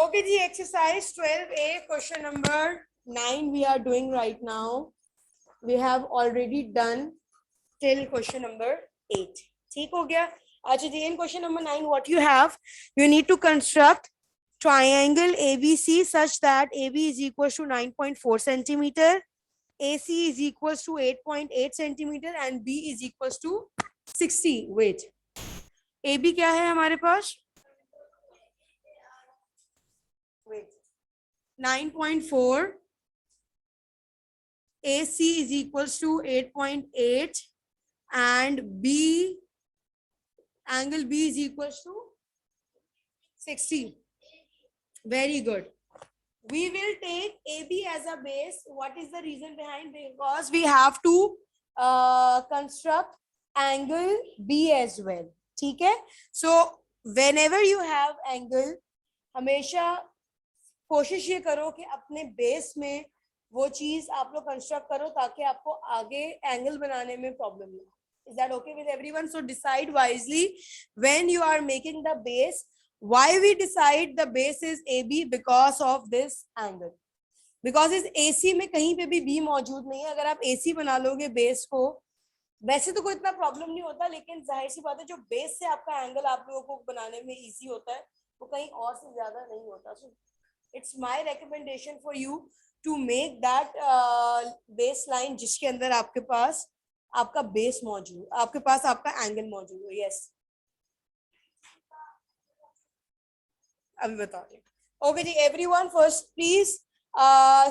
Okay, ji, exercise 12A, question number 9 we are doing right now. We have already done till question number 8. ठीक हो गया? अच्छा जी, in question number 9, what you have? You need to construct triangle ABC such that AB is equals to 9.4 centimeter, AC is equals to 8.8 centimeter, and B is equals to 60. Wait, AB क्या है हमारे पास? Wait, 9.4. AC is equals to 8.8 and B, angle B is equals to 60. Very good. We will take AB as a base. What is the reason behind? Because we have to construct angle B as well. ठीक है? So whenever you have angle, हमेशा कोशिश ये करो कि अपने base में वो चीज आप लोग कंस्ट्रक्ट करो ताकि आपको आगे एंगल बनाने में प्रॉब्लम ना. Is that okay with everyone? So decide wisely when you are making the base. Why we decide the base is AB? Because of this angle. Because इस AC में कहीं पे भी B मौजूद नहीं है. अगर आप AC बना लोगे बेस को, वैसे तो कोई इतना प्रॉब्लम नहीं होता, लेकिन जाहिर सी बात है जो बेस से आपका एंगल आप लोगों को बनाने में इजी होता है वो कहीं और से ज्यादा नहीं होता. So it's my recommendation for you to make that baseline जिसके अंदर आपके पास आपका बेस मौजूद, आपके पास आपका एंगल मौजूद हो. यस, अभी बता रही हूँ. ओके जी, everyone first please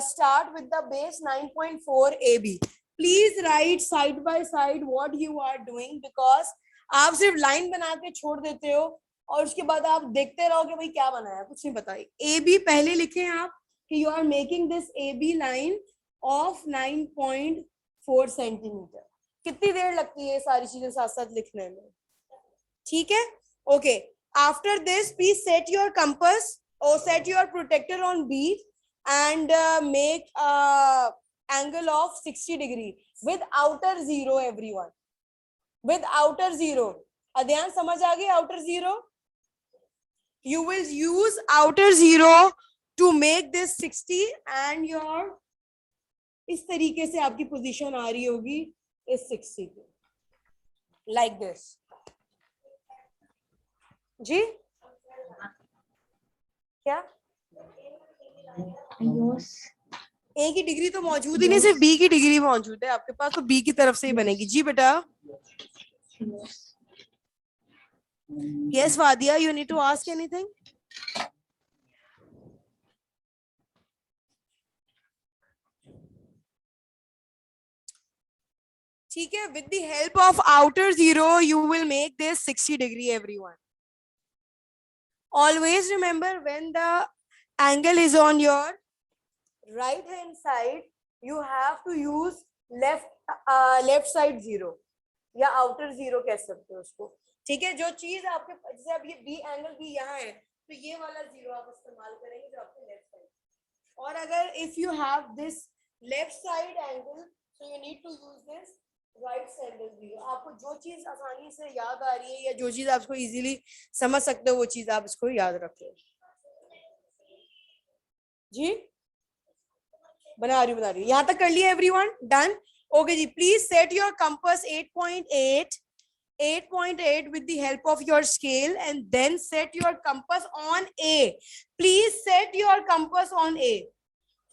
start with the base 9.4 AB. Please write side by side what you are doing, because आप सिर्फ लाइन बना के छोड़ देते हो और उसके बाद आप देखते रहोगे भाई क्या बनाया, कुछ नहीं पता. AB पहले लिखें आप कि you are making this AB line of 9.4 centimetre. कितनी देर लगती है सारी चीजें साथ साथ लिखने में? ठीक है, okay. After this, please set your compass or set your protector on B and make angle of 60 degree with outer zero. Everyone, with outer zero. अध्यान समझ आ गई? outer zero. You will use outer zero to make this 60 and your इस तरीके से आपकी position आ रही होगी इस 60 पे, like this. जी क्या? ए की डिग्री तो मौजूद ही नहीं, सिर्फ बी की डिग्री मौजूद है आपके पास, तो बी की तरफ से ही बनेगी. जी बेटा. Yes Wadia, you need to ask anything. ठीक है, with the help of outer zero you will make this 60 degree. Everyone, always remember when the angle is on your right hand side you have to use left side zero या outer zero कह सकते हो उसको. ठीक है, जो चीज आपके जैसे अब ये बी एंगल भी यहाँ है तो ये वाला जीरो आप इस्तेमाल करेंगे जो आपके लेफ्ट साइड. और अगर if you have this left side angle so you need to use this right side zero. आपको जो चीज आसानी से याद आ रही है या जो चीज आपको इजीली समझ सकते हो वो चीज आप इसको याद रखें. जी बना रही हूँ. यहाँ तक कर लिया एवरीवन? डन. ओके जी, please set your compass 8.8 with the help of your scale and then set your compass on A. Please set your compass on A.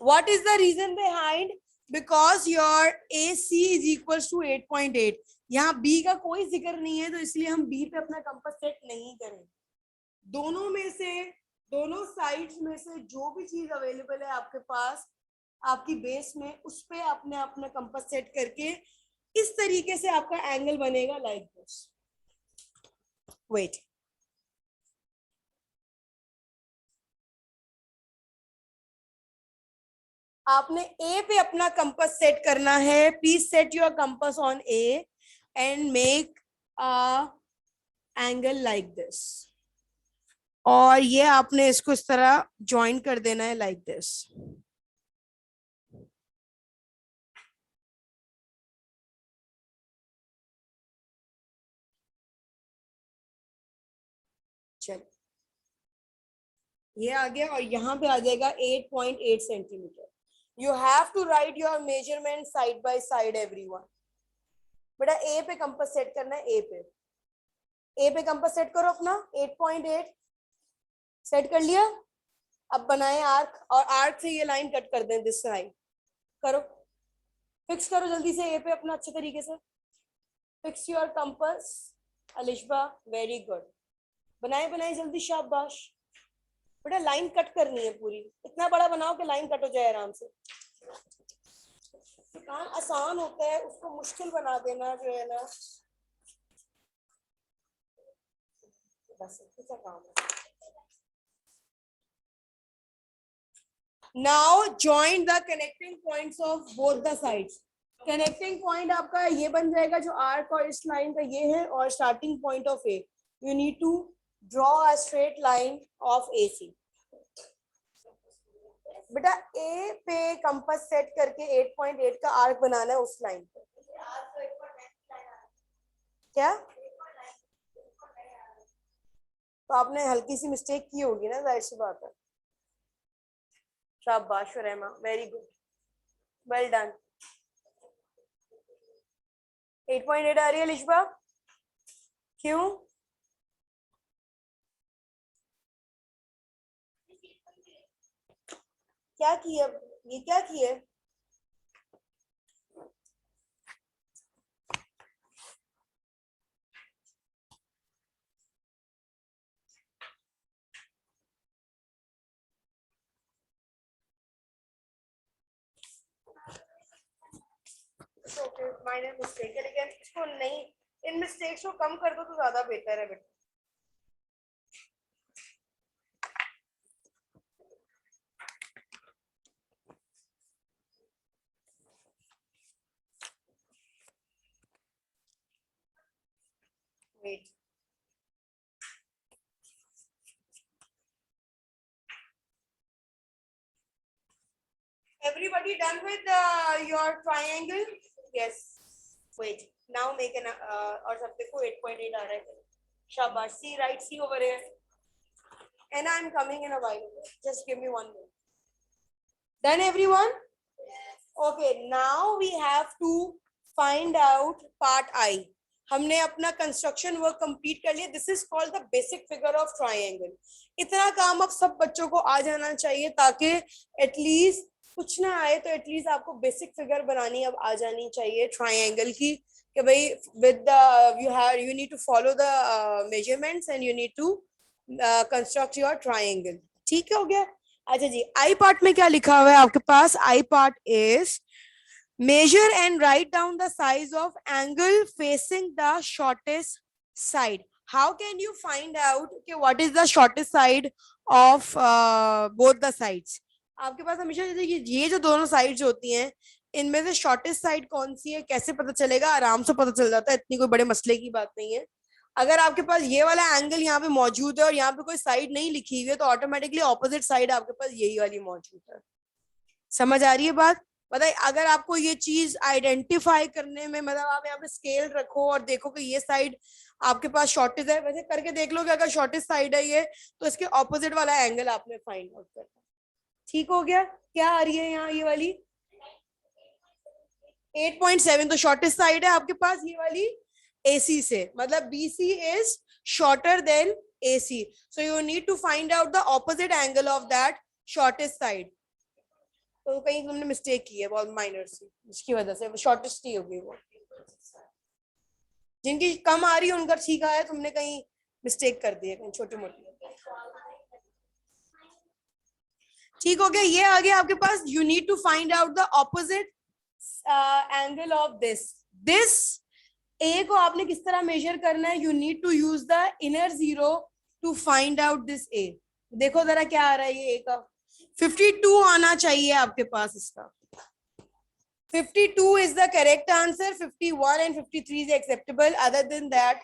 What is the reason behind? Because your AC is equals to 8.8. यहाँ B का कोई जिक्र नहीं है तो इसलिए हम B पे अपना कंपास सेट नहीं करें. दोनों में से, दोनों साइड्स में से जो भी चीज अवेलेबल है आपके पास आपकी बेस में, उस पे आपने अपना कंपास सेट करके इस तरीके से आपका एंगल बनेगा लाइक दिस. वेट, आपने ए पे अपना कंपास सेट करना है. Please set your compass on A and make a angle like this. और ये आपने इसको इस तरह ज्वाइन कर देना है लाइक दिस. चल ये आ गया और यहाँ पे आ जाएगा 8.8 centimetre. You have to write your measurement side by side everyone. बेटा ए पे कंपास सेट करना है. ए पे कंपास सेट करो अपना. 8.8 सेट कर लिया. अब बनाए आर्क और आर्क से ये लाइन कट कर दें. दिस साइड करो. फिक्स करो जल्दी से ए पे अपना अच्छे तरीके से. Fix your compass. Alishba very good. बनाए जल्दी. शाबाश बेटा. लाइन कट करनी है पूरी. इतना बड़ा बनाओ कि लाइन कट हो जाए आराम से. काम आसान होता है उसको मुश्किल बना देना जो है ना बस कितना काम है. Now join the connecting points of both the sides. Connecting point आपका ये बन जाएगा जो आर्क और इस लाइन का ये है और starting point of A. You need to draw a straight line of AC. बेटा ए पे कंपास सेट करके 8.8 का आर्क बनाना है उस लाइन पे. क्या तो आपने हल्की सी मिस्टेक की होगी ना. जाहिर सी बात है. शाबाश Rahma. Very good. Well done. 8.8 आ रही है लिशबा. क्यों क्या किया. ये क्या किया. माइनर मिस्टेक है लेकिन इसको नहीं. इन मिस्टेक्स को कम कर दो तो ज्यादा बेहतर है बेटा. Wait. Everybody done with your triangle? Yes. Wait. Now make an और सब देखो 8.8 आ रहा है. शाबाश. See right. See over here. And I'm coming in a while. Just give me 1 minute. Done everyone? Okay. Now we have to find out part I. हमने अपना construction work complete कर लिया. This is called the basic figure of triangle. इतना काम अब सब बच्चों को आ जाना चाहिए ताकि एटलीस्ट कुछ ना आए तो एटलीस्ट आपको बेसिक फिगर बनानी अब आ जानी चाहिए ट्राइंगल की कि भाई with the you need to follow the measurements and you need to construct your triangle. ठीक है हो गया. अच्छा जी. आई पार्ट में क्या लिखा हुआ है आपके पास. I part is measure and write down the size of angle facing the shortest side. How can you find out कि what is the shortest side of both the sides? आपके पास हमेशा ये जो दोनों साइड्स होती हैं इनमें से शॉर्टेस्ट साइड कौन सी है कैसे पता चलेगा. आराम से पता चल जाता है. इतनी कोई बड़े मसले की बात नहीं है. अगर आपके पास ये वाला एंगल यहाँ पे मौजूद है और यहाँ पे कोई साइड नहीं लिखी हुई है तो ऑटोमेटिकली ऑपोजिट साइड आपके पास यही वाली मौजूद है. समझ आ रही है बात. बताइए अगर आपको ये चीज आइडेंटिफाई करने में मतलब आप यहाँ पे स्केल रखो और देखो कि ये साइड आपके पास शॉर्टेज है. वैसे करके देख लो कि अगर शॉर्टेज साइड है ये तो इसके ऑपोजिट वाला एंगल आपने फाइंड आउट करना. ठीक हो गया. क्या आ रही है यहाँ ये वाली 8.7. तो शॉर्टेज साइड है आपके पास ये वाली AC से. मतलब BC is shorter than AC. So you need to find out the opposite angle of that shortage side. तो कहीं तुमने मिस्टेक की है बहुत माइनर सी जिसकी वजह से शॉर्टेस्ट ही होगी वो. जिनकी कम आ रही है उनका ठीक है. तुमने कहीं मिस्टेक कर दी है कहीं छोटी मोटी. ठीक हो गया. ये आ गया आपके पास. You need to find out the opposite angle of this A को आपने किस तरह मेजर करना है. You need to use the inner zero to find out this A. देखो जरा क्या आ रहा है ये ए का. 52 आना चाहिए आपके पास इसका. 52 is the correct answer. 51 and 53 is acceptable. Other than that,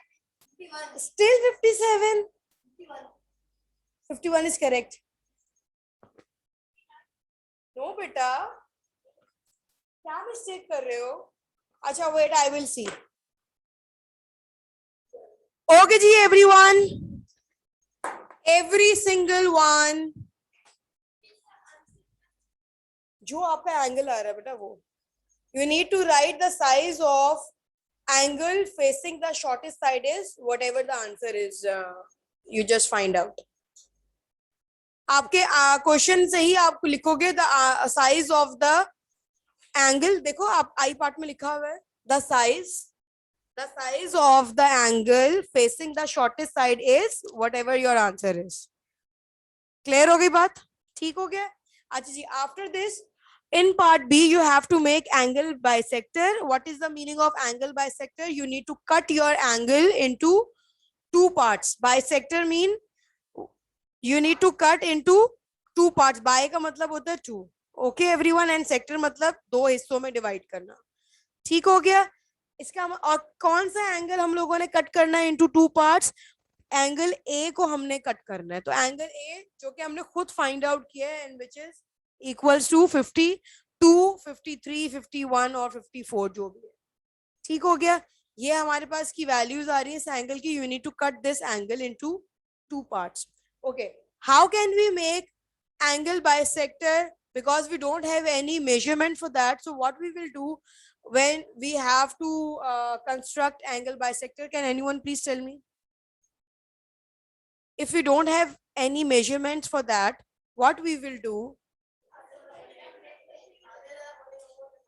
51. Still 57. 51 is correct. No, beta. क्या मिस्टेक कर रहे हो. अच्छा wait, I will see. Okay ji everyone. every single one. जो आपका एंगल आ रहा है बेटा वो, you need to write the size of angle facing the shortest side is whatever the answer is. You just find out. आपके question से ही आप लिखोगे the size of the angle. देखो आप आई पार्ट में लिखा हुआ है the size of the angle facing the shortest side is whatever your answer is. Clear हो गई बात? ठीक हो गया. अच्छा जी, after this in part B you have to make angle bisector. What is the meaning of angle bisector? You need to cut your angle into two parts. Bisector mean you need to cut into two parts. Bi का मतलब होता है two. Okay everyone, and sector मतलब दो हिस्सों में divide करना. ठीक हो गया. इसका और कौन सा एंगल हम लोगों ने कट करना है into two parts? Angle A को हमने कट करना है. तो एंगल ए जो कि हमने खुद फाइंड आउट किया है and which is equals to 52, 53, 51 और 54 जो भी है. ठीक हो गया. ये हमारे पास की वैल्यूज आ रही है इस एंगल की. You need to cut this angle into two parts. Okay, how can we make angle bisector? Because we don't have any measurement for that, so what we will do when we have to construct angle bisector, can anyone please tell me? If we don't have any measurements for that, what we will do,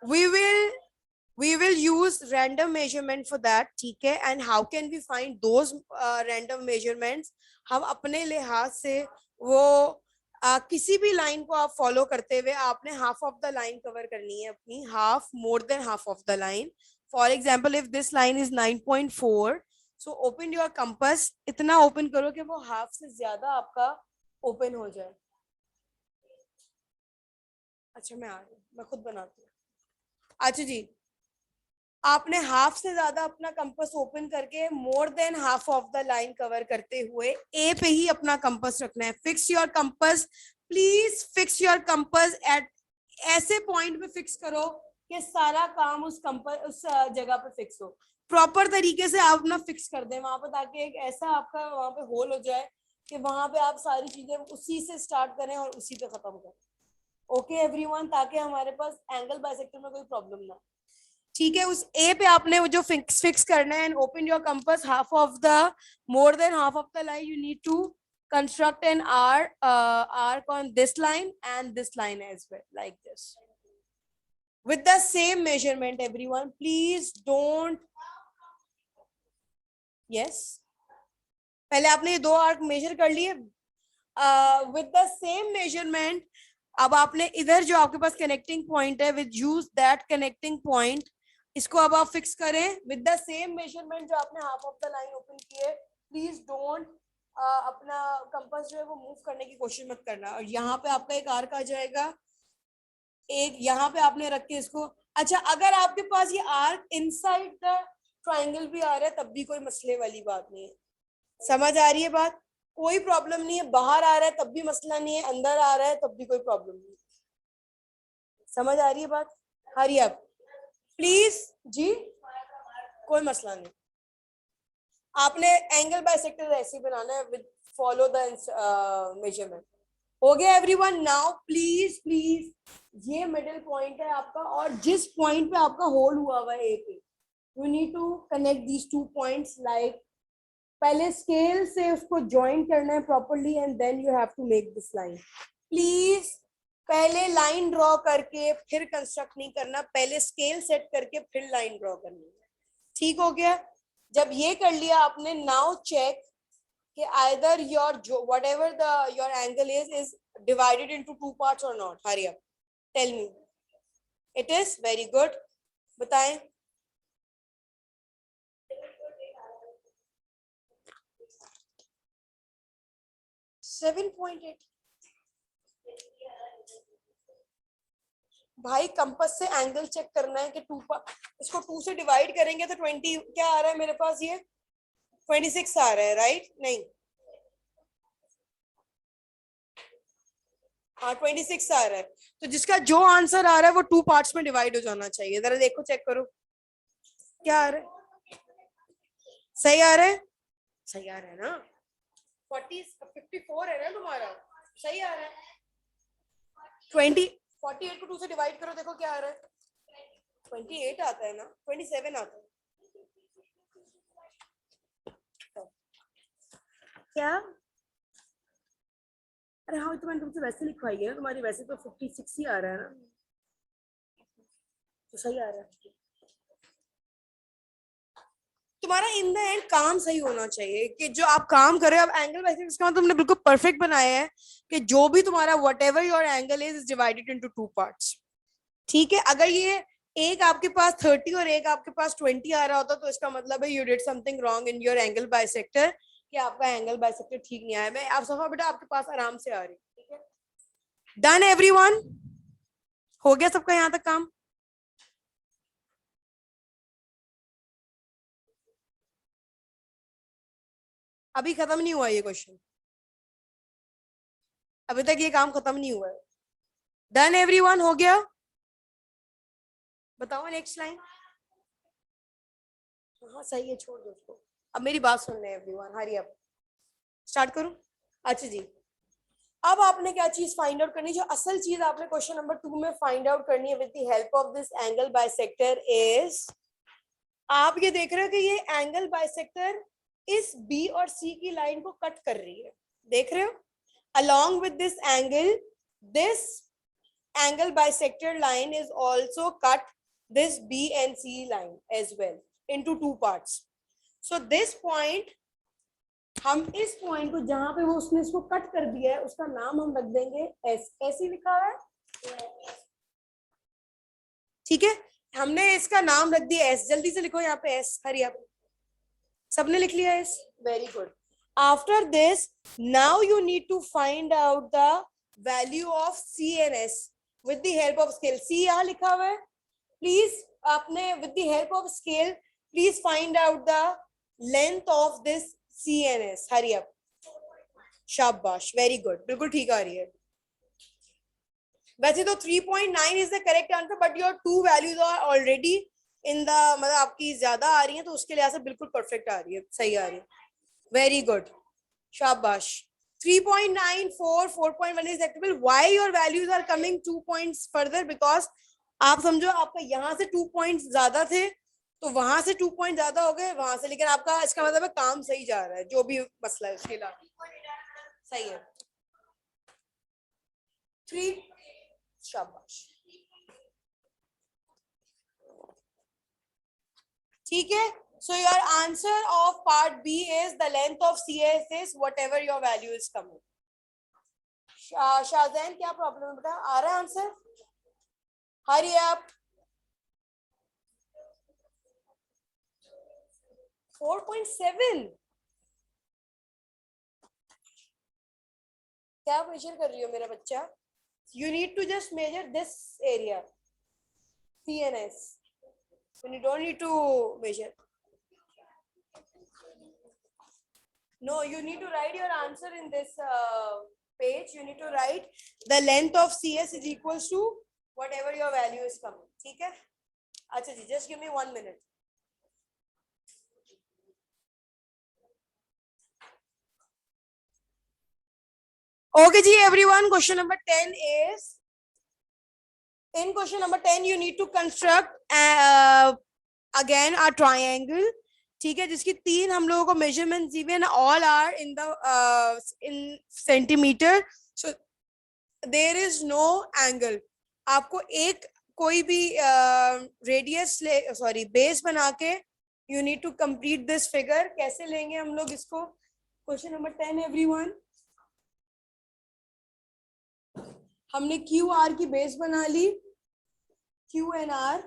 we will use random measurement for that. ठीक है. And how can we find those random measurements? हम अपने लिहाज से वो किसी भी line को आप फॉलो करते हुए आपने half of the line cover करनी है अपनी, half, more than half of the line. For example if this line is 9.4, so open your compass. इतना ओपन करो कि वो हाफ से ज्यादा आपका ओपन हो जाए. अच्छा मैं आ रही हूँ, मैं खुद बनाती हूँ. अच्छा जी, आपने हाफ से ज्यादा अपना कंपास ओपन करके more than half of the line cover करते हुए ए पे ही अपना कंपास रखना है. Fix your compass, please fix your compass at, ऐसे पॉइंट पे फिक्स करो कि सारा काम उस कंपास उस जगह पे फिक्स हो. प्रॉपर तरीके से आप ना फिक्स कर दें वहां पर, ताकि एक ऐसा आपका वहां पे होल हो जाए कि वहां पे आप सारी चीजें उसी से स्टार्ट करें और उसी पे खत्म करें. ओके एवरीवन, ताकि हमारे पास एंगल बाइसेक्टर में कोई प्रॉब्लम ना. ठीक है. उस ए पे आपने जो फिक्स करना है. And open your compass half of the, more than half of the line. You need to construct an arc on this line and this line as well, like this, with the same measurement. Everyone please don't. Yes, पहले आपने ये दो arc major कर लिए with the same measurement. अब आपने इधर जो आपके पास कनेक्टिंग पॉइंट है, with use that connecting point, इसको अब आप फिक्स करें विद द सेम मेजरमेंट जो आपने half of the line open की है. प्लीज डोंट अपना कंपास जो है वो मूव करने की कोशिश मत करना. और यहाँ पे आपका एक आर्क आ जाएगा, एक यहाँ पे आपने रख के इसको. अच्छा, अगर आपके पास ये आर्क इनसाइड द ट्राइंगल भी आ रहा है तब भी कोई मसले वाली बात नहीं है. समझ आ रही है बात? कोई प्रॉब्लम नहीं है. बाहर आ रहा है तब भी मसला नहीं है, अंदर आ रहा है तब भी कोई प्रॉब्लम नहीं है. समझ आ रही है बात? हरी अप प्लीज जी, कोई मसला नहीं. आपने एंगल बाइसेक्टर ऐसे बनाना है विद फॉलो द मेजरमेंट. हो गया एवरीवन? नाउ प्लीज प्लीज, ये मिडिल पॉइंट है आपका, और जिस पॉइंट पे आपका होल हुआ हुआ है ए पे, you need to connect these two points. Like पहले स्केल से उसको ज्वाइन करना है properly and then you have to make this line. Please पहले लाइन ड्रॉ करके फिर कंस्ट्रक्ट नहीं करना, पहले स्केल सेट करके फिर लाइन ड्रॉ करनी है. ठीक हो गया? जब ये कर लिया आपने, नाउ चेक कि either your whatever the your angle is divided into two parts और not. Hurry up, tell me. It is very good. बताएं. Seven point eight. भाई कंपास से एंगल चेक करना है कि इसको 2 से डिवाइड करेंगे तो 20 क्या आ रहा है मेरे पास? ये 26 आ रहा है, राइट? नहीं, हाँ 26 आ रहा है. तो जिसका जो आंसर आ रहा है वो 2 पार्ट्स में डिवाइड हो जाना चाहिए. जरा देखो, चेक करो क्या आ रहा है. सही आ रहा है? सही आ रहा है ना? 54 है ना तुम्हारा, सही आ रहा है। 48 को 2 से डिवाइड करो, देखो क्या आ रहा है। 28 आता है ना, 27 आता है क्या? अरे हाँ, तो मैंने तुमसे वैसे लिखवाई है, तुम्हारी वैसे तो 56 ही आ रहा है ना, तो सही आ रहा है तुम्हारा। इन द एंड काम सही होना चाहिए कि जो आप काम कर रहे हो, आप एंगल बाइसेक्टर इसका मतलब तुमने बिल्कुल परफेक्ट बनाया है कि जो भी तुम्हारा what ever your angle is divided into 2 parts. ठीक है, अगर ये एक आपके पास 30 और एक आपके पास 20 आ रहा होता तो इसका मतलब है you did something wrong in your angle bisector, कि आपका एंगल बाइसेक्टर ठीक नहीं आया। मैं आप सफा बेटा आपके पास आराम से आ रही। ठीक है, डन एवरीवन, हो गया सबका यहाँ तक काम? अभी खत्म नहीं हुआ ये क्वेश्चन, अभी तक ये काम खत्म नहीं हुआ है। डन एवरीवन, हो गया? बताओ नेक्स्ट लाइन। हाँ सही है, छोड़ दो उसको। अब मेरी बात सुन रहे हैं एवरीवन, हरी अप, स्टार्ट करूं? अच्छा जी, अब आपने क्या चीज फाइंड आउट करनी, जो असल चीज आपने क्वेश्चन नंबर 2 में फाइंड आउट करनी है with the help of this angle bisector is, आप ये देख रहे हो कि ये एंगल बाइसेक्टर इस बी और सी की लाइन को कट कर रही है, देख रहे हो? along with this angle bisector line is also cut this B and C line as well into 2 parts. So this point, हम इस पॉइंट को जहां पे वो उसने इसको कट कर दिया है उसका नाम हम रख देंगे एस, ऐसे लिखा हुआ है। ठीक है, हमने इसका नाम रख दिया एस, जल्दी से लिखो यहाँ पे एस, हरी आप सबने लिख लिया yes, very good. After this now you need to find out the value of C and S with the help of scale. C यहाँ लिखा हुआ है, प्लीज आपने with the help of scale please find out the length of this C and S, hurry up, शाबाश, very good, बिल्कुल ठीक आ रही है। वैसे तो 3.9 is the correct answer, but your 2 values are already in the, मतलब आपकी ज्यादा आ रही है तो उसके लिहाज से बिल्कुल परफेक्ट आ रही है, सही आ रही है, वेरी गुड, शाबाश। 3.9, 4, 4.1 is acceptable. Why your values are coming 2 points further? Because आप समझो आपका यहाँ से 2 points ज्यादा थे तो वहां से 2 पॉइंट ज्यादा हो गए वहां से, लेकिन आपका इसका मतलब है काम सही जा रहा है, जो भी मसला है उसके अलावा सही है। 3, शाबाश, ठीक है। So your answer of part B is the length of CS is whatever your value is coming. Shahzain क्या प्रॉब्लम है बेटा, आ रहा है आंसर? हरी आप 4.7 क्या मेजर कर रही हो मेरा बच्चा? You need to just measure this area, CNS. You don't need to measure. No, you need to write your answer in this page. You need to write the length of CS is equals to whatever your value is coming. ठीक है? अच्छा जी, just give me 1 minute. Okay ji, everyone, question number 10 is, in question number 10 you need to construct again a triangle, ठीक है, जिसकी 3 हम लोगों को measurement दी हुई है, all are in the in centimetre, so there is no angle. आपको एक कोई भी रेडियस सॉरी बेस बना के you need to complete this figure. कैसे लेंगे हम लोग इसको? क्वेश्चन नंबर 10 एवरीवन, हमने क्यू आर की बेस बना ली, क्यू एन आर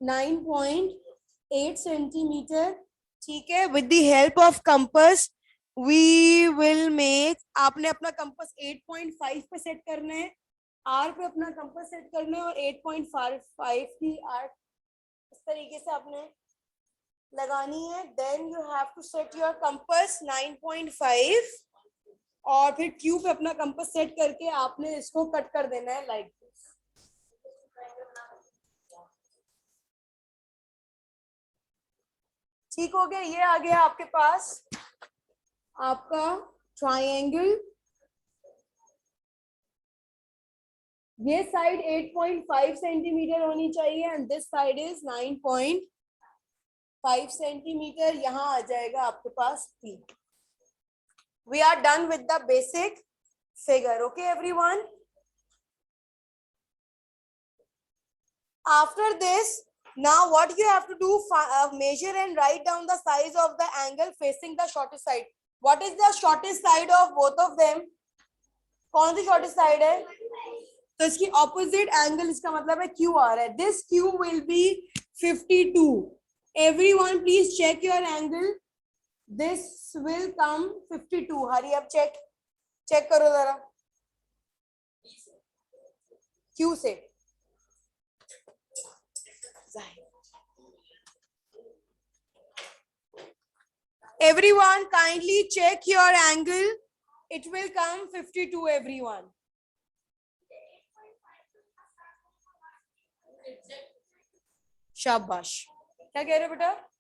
9.8 सेंटीमीटर, ठीक है। With the help of compass we will make, आपने अपना कंपास 8.5 पे सेट करना है, आर पे अपना कंपास सेट करना है और 8.5 की आर इस तरीके से आपने लगानी है। Then you have to set your compass 9.5 और फिर क्यू पे अपना कंपास सेट करके आपने इसको कट कर देना है लाइक दिस। ठीक हो गया, ये आ गया आपके पास आपका ट्राइंगल, ये साइड 8.5 सेंटीमीटर होनी चाहिए and this side is 9.5 centimetre. यहाँ आ जाएगा आपके पास P. We are done with the basic figure. Okay, everyone. After this, now what you have to do, measure and write down the size of the angle facing the shortest side. What is the shortest side of both of them? कौन सी shortest side है? तो इसकी opposite angle, इसका मतलब है QR है. This Q will be 52. Everyone, please check your angle. This will come 52. Hurry up, check करो जरा. Q से. Everyone, kindly check your angle. It will come 52. Everyone. शाबाश. क्या कह रहे हो बेटा?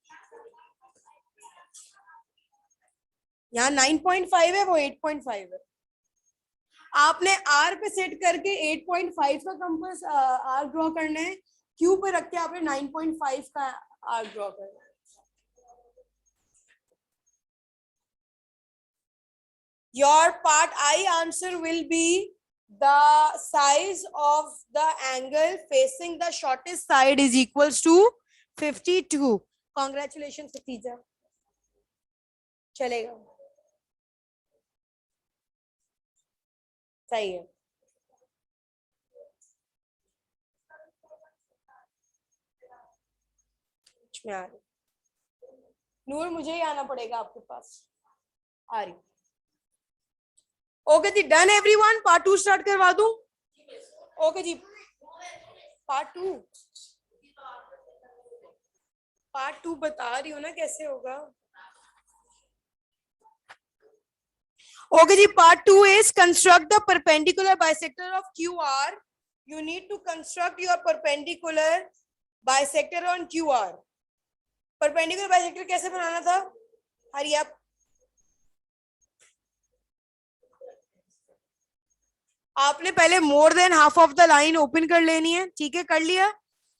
यहाँ 9.5 है, वो 8.5 है. आपने R पे सेट करके 8.5 का कंपास R ड्रॉ करना है. Q पे रख के आपने 9.5 का R ड्रॉ करना है. Your part I answer will be the size of the angle facing the shortest side is equals to 52. Congratulations, Khatija. चलेगा. सही है. में आ रही. नूर, मुझे ही आना पड़ेगा आपके पास. आ रही. ओके जी, डन एवरीवन. पार्ट 2 स्टार्ट करवा दूं? ओके जी, पार्ट 2 बता रही हूँ ना कैसे होगा. ओके जी, part 2 is construct the perpendicular bisector of QR. You need to construct your perpendicular bisector on QR. Perpendicular bisector कैसे बनाना था? हरी आप. आपने पहले मोर than half of the line open कर लेनी है. ठीक है, कर लिया.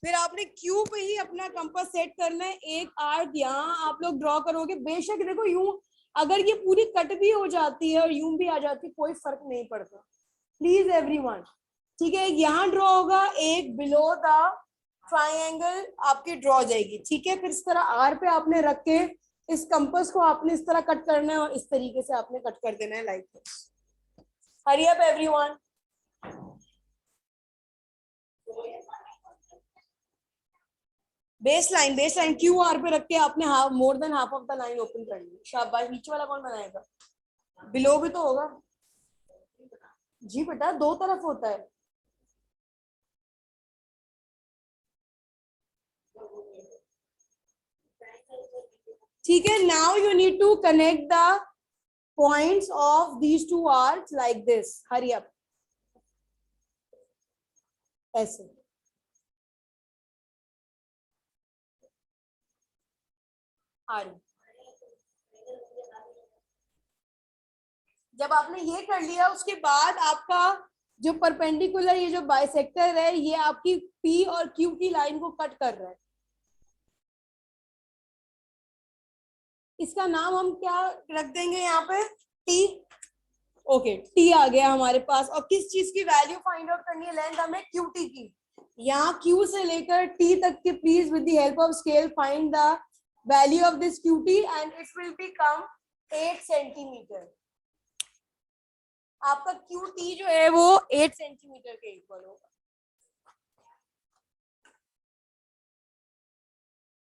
फिर आपने क्यू पे ही अपना कंपास सेट करना है. एक आर्क यहाँ आप लोग ड्रॉ करोगे. बेशक देखो, यूं अगर ये पूरी कट भी हो जाती है और यूं भी आ जाती है, कोई फर्क नहीं पड़ता. Please everyone. ठीक है, यहाँ ड्रॉ होगा, एक बिलो द ट्राइंगल आपकी ड्रॉ जाएगी. ठीक है, फिर इस तरह आर पे आपने रख के इस कंपास को आपने इस तरह कट करना है और इस तरीके से आपने कट कर देना है like this. Hurry up everyone. Base line Q R पे रख के आपने मोर than half of the line open कर ली. शाबाश. नीचे वाला कौन बनाएगा? बिलो भी तो होगा जी बेटा, दो तरफ होता है. ठीक है, now you need to connect the points of these two arcs like this. Hurry up. ऐसे. जब आपने ये कर लिया, उसके बाद आपका जो परपेंडिकुलर ये जो बाइसेक्टर है, ये आपकी पी और क्यू की लाइन को कट कर रहा है. इसका नाम हम क्या रख देंगे यहाँ पे? टी. ओके, टी आ गया हमारे पास. और किस चीज की वैल्यू फाइंड आउट करनी है? लेंथ हमें क्यू टी की. यहाँ क्यू से लेकर टी तक के please with the help of scale find the value of this Q T and it will become 8 centimetre. आपका क्यू टी जो है वो 8 सेंटीमीटर के इक्वल होगा.